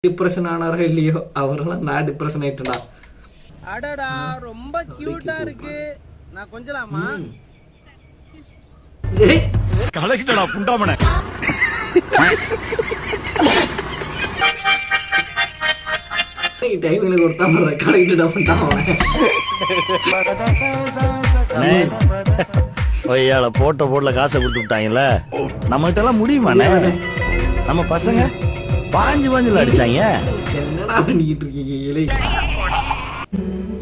Depression ஆனாரோ இல்லையோ அவரெல்லாம் நான் டிப்ரெஷன் ஆயிட்டேன்டா. அடடா ரொம்ப கியூட்டா இருக்கு. நான் கொஞ்சலாமா? கலக்கிட்டடா புண்டாமனே. டைம் எனக்கு ஒருத்தா பண்ற கலக்கிட்டடா புண்டாமனே. ஒய்யால போட்டல காசை கொடுத்து விட்டாங்கல்ல, நம்மகிட்ட எல்லாம் முடியுமாண்ணே? நம்ம பசங்க பாஞ்சுல அடிச்சாங்க. என்னடா பண்ணிக்கிட்டு இருக்கீங்க?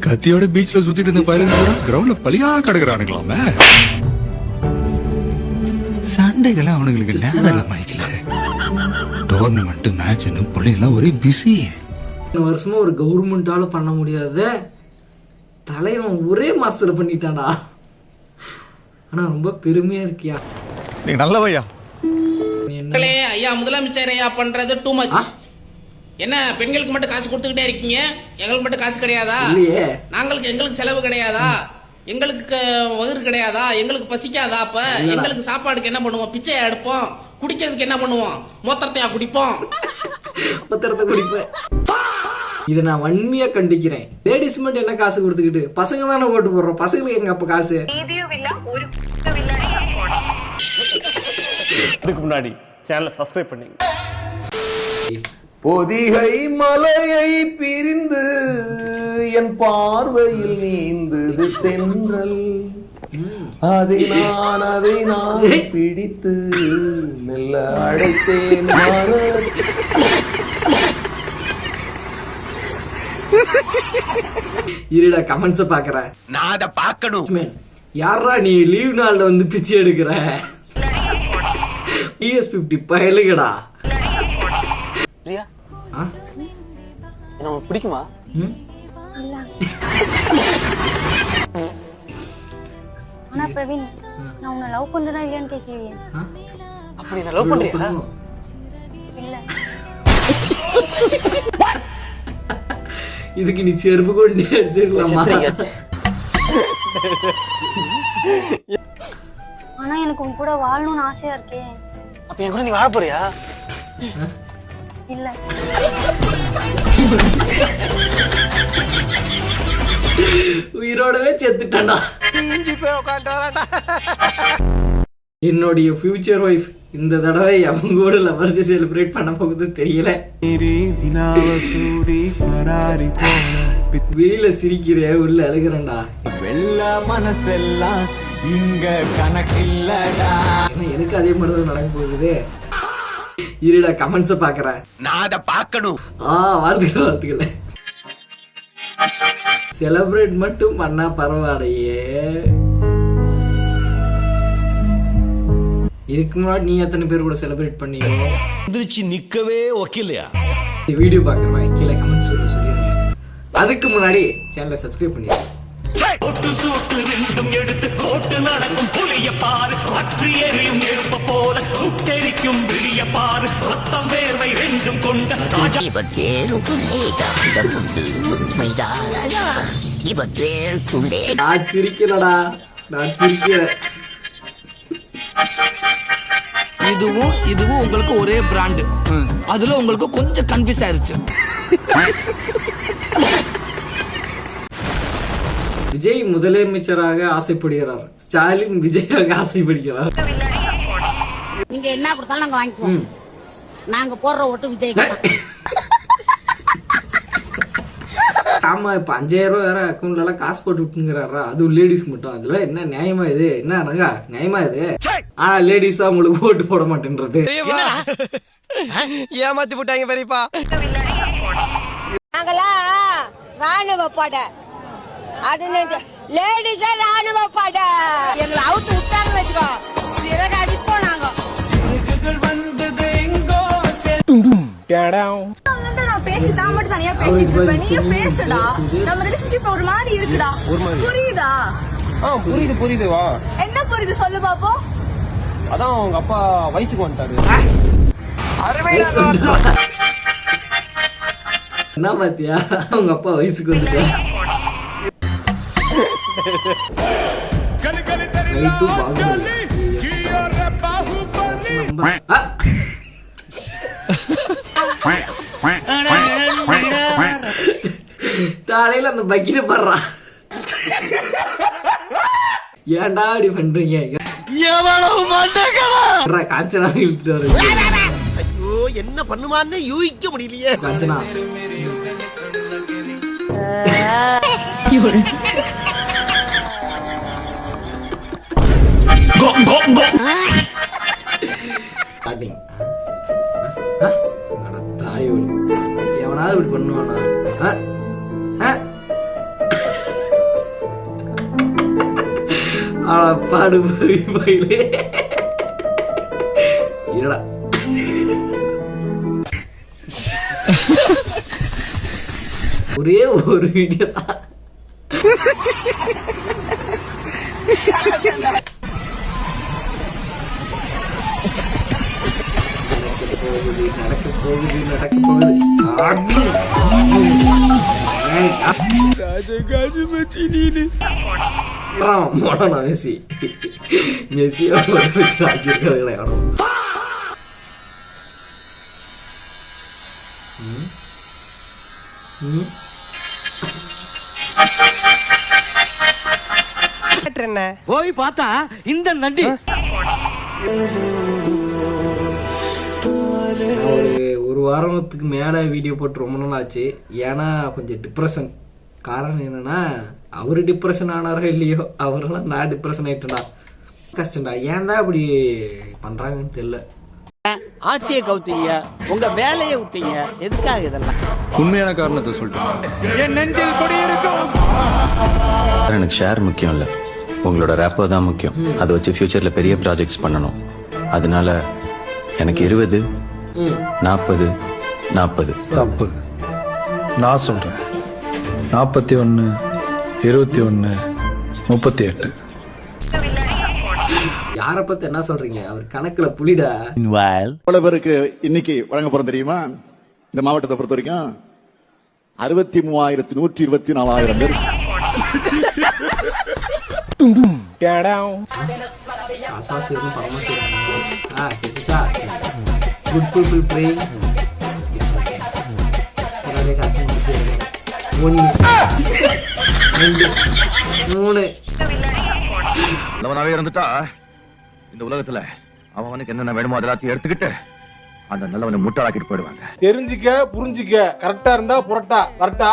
கத்தியோட பீச்ல சுத்திட்டு இருந்த பையன் கிரவுண்ட்ல பலியா கிடக்குறானுங்களாமே. சண்டைகளை அவனுங்களுக்கு நேரம் ஆயிக்கல. டோர்னமெண்ட் மேட்ச்னு பிள்ளைங்களாம் ஒரே பிஸி. வருஷமா ஒரு கவர்மெண்டால பண்ண முடியாத தலைவன் ஒரே மாசத்துல பண்ணிட்டான்டா. ஆனா ரொம்ப பெருமையா இருக்கியா நீ நல்லவையா. ஐயா முதலமைச்சர் ஐயா பண்றது டூ மச். என்ன பெண்களுக்கு மட்டும் காசு கொடுத்துக்கிட்டே இருக்கீங்க, எங்களுக்கு மட்டும் காசு கிடையாதா? எங்களுக்கு செலவு கிடையாதா? எங்களுக்கு வயிறு கிடையாதா? எங்களுக்கு பசிக்காதா? அப்ப எங்களுக்கு சாப்பாடுக்கு என்ன பண்ணுவோம்? பிச்சையா எடுப்போம். குடிக்கிறதுக்கு என்ன பண்ணுவோம்? மூத்திரத்தையா குடிப்போம். மூத்திரத்தை குடிப்பேன். இதை நான் வன்மையா கண்டிக்கிறேன். லேடிஸ் மட்டும் என்ன காசு கொடுத்துக்கிட்டு, பசங்க தானே ஓட்டு போடுறோம், பசங்களுக்கு எங்க அப்ப காசு? அதுக்கு முன்னாடி சேனலை சப்ஸ்கிரைப் பண்ணீங்க. பொதிகை மலையை பிரிந்து என் பார்வையில் நீந்தது தென்றல், அதை நான் பிடித்து மெல்ல அழைத்தேன். இருடா கமெண்ட்ஸ் பாக்குறேன், நான் அத பாக்கணும். யாரா நீ லீவ் நாள்ல வந்து பிச்சை எடுக்கிற? ES50 பயலுகடா. பிரியா என்ன உனக்கு பிடிக்குமா? ஆனா பிரவீன், நான் உன்னை லவ் பண்றேனா இல்லையான்னு கேட்கலையே. அப்படி நான் லவ் பண்றியா? இல்ல. இதுக்கு நீ செருப்பு கொண்டு அடிச்சிருக்கலாமா? ஆனா எனக்கு உன் கூட வாழணும்னு ஆசையா இருக்கே. அப்ப என் கூட நீ வாழ போறியா? இல்ல. உயிரோடவே செத்துட்டான்டா. என்னுடைய ஃபியூச்சர் ஒய்ஃப் இந்த தடவை அவங்க கூட லவர்ஸ் செலிப்ரேட் பண்ண போகுது தெரியல. வெளியில சிரிக்கிற உள்ள அழுகிறேன்டா. வெள்ள மனசெல்லாம் இங்க கணக்கில்லடா. எனக்கு அதே மாதிரிதான் நடக்க போகுது. இருடா கமெண்ட்ஸ் பாக்குறேன், நான் அத பாக்கணும். வாழ்த்துக்கள். செலிப்ரேட் மட்டும் பண்ணா பரவாயில்லையே. இதுக்கு முன்னாடி நீ எத்தனை பேர் கூட செலிப்ரேட் பண்ணீங்க? எந்திரிச்சு நிக்கவே ஒக்கில்லையா? வீடியோ பாக்குறேன் கீழே கமெண்ட்ஸ் சொல்லிருங்க. அதுக்கு முன்னாடி சேனலை சப்ஸ்கிரைப் பண்ணிடுங்க. நான் சிரிக்கலடா, நான் சிரிக்கிறேன். இதுவும் உங்களுக்கு ஒரே பிராண்ட். அதுல உங்களுக்கு கொஞ்சம் கன்ஃபியூஸ் ஆயிருச்சு. விஜய் முதலமைச்சராக ஆசைப்படுகிறார், ஸ்டாலின் விஜயாக ஆசைப்படுகிறார். நீங்க என்ன கொடுத்தாலும் நாங்க வாங்கிக்குவோம். நாங்க போடுற ஓட்டு விஜய். ஆமா, இப்ப 5000 ரூபாய் வேற அக்கௌண்ட்ல எல்லாம் காசு போட்டு விட்டுங்கிறாரா, அதுவும் லேடிஸ்க்கு மட்டும். அதுல என்ன நியாயமா இது? என்ன ரங்கா நியாயமா இது? ஆனா லேடிஸ் தான் உங்களுக்கு ஓட்டு போட மாட்டேன்றது. ஏமாத்தி போட்டாங்க பெரியப்பா. நாங்களா ராணுவ பட, அது லேடிஸ் ராணுவ பட. எங்களை அவுத்து விட்டாங்க வச்சுக்கோ, சிறகு அடிப்போம் நாங்க. பேசிதான் மட்டும் தனியா பேசிட்டு இருப்பேன். நீ பேசுடா. நம்ம ரிலேஷன்ஷிப் ஒரு மாதிரி இருக்குடா. புரியுதா? புரியுது. வா என்ன புரியுது சொல்லு பாப்போம். அதான் உங்க அப்பா வயசுக்கு வந்துட்டாரு. என்ன பாத்தியா, அவங்க அப்பா வயசுக்கு வந்துட்டாரு. பாகுபலி தலையில அந்த பக்கெட் படுறான். ஏன்டா இப்படி பண்றீங்க? காஞ்சனா இழுத்துட்டு வருது. ஐயோ என்ன பண்ணுவான்னு யூகிக்க முடியலையே. காஞ்சனா ஸ்டார்டிங். தாயோடு எவனாவது இப்படி பண்ணுவானா? பாடு பயிலே இருடா. ஒரே ஒரு வீடியோ தான். நடக்க போகுது. ராஜகாஜி மச்சி நீனு மெஸ்ஸி மெஸ்ஸியா சாக்கிருக்கிறீங்களே. போய் பார்த்தா இந்த நண்டி ஒரு வாரத்துக்கு மேல வீடியோ போட்டு ரொம்ப நாள் ஆச்சு. ஏன்னா கொஞ்சம் டிப்ரெஷன். காரணம் என்னன்னா அவரு டிப்ரெஷன் ஆனாரோ இல்லையோ, அவரெல்லாம் நான் டிப்ரெஷன் ஆயிட்டேன்டா. கஷ்டம்டா. ஏன் தான் இப்படி பண்றாங்கன்னு தெரியல. ஆட்சியை கவுத்தீங்க, உங்க வேலையை விட்டீங்க, எதுக்காக இதெல்லாம்? உண்மையான காரணத்தை சொல்லிட்டு என் நெஞ்சில் கொடியிருக்கும். எனக்கு ஷேர் முக்கியம் இல்ல, உங்களோட ரேப்பர் தான் முக்கியம். அதை வச்சு ஃபியூச்சர்ல பெரிய ப்ராஜெக்ட்ஸ் பண்ணணும். அதனால எனக்கு 20, 40, 40. தப்பு. நான் சொல்றேன் 41, 21, 38. யார பத்தி என்ன சொல்றீங்க? அவர் கணக்குல புலிடா. எவ்வளவு பேருக்கு இன்னைக்கு வழங்க போறோம் தெரியுமா? இந்த மாவட்டத்தை பொறுத்த வரைக்கும் 63,124 பேர். Good people playing. 1 2 3 நல்லவனாவே இருந்துட்டா இந்த உலகத்துல அவனுக்கு என்னென்ன வேணுமோ அதெல்லாத்தையும் எடுத்துக்கிட்டு அந்த நல்லவனை முட்டாளாக்கிட்டு போயிடுவாங்க. தெரிஞ்சுக்க புரிஞ்சுக்க, கரெக்டா இருந்தா புரட்டா வரட்டா.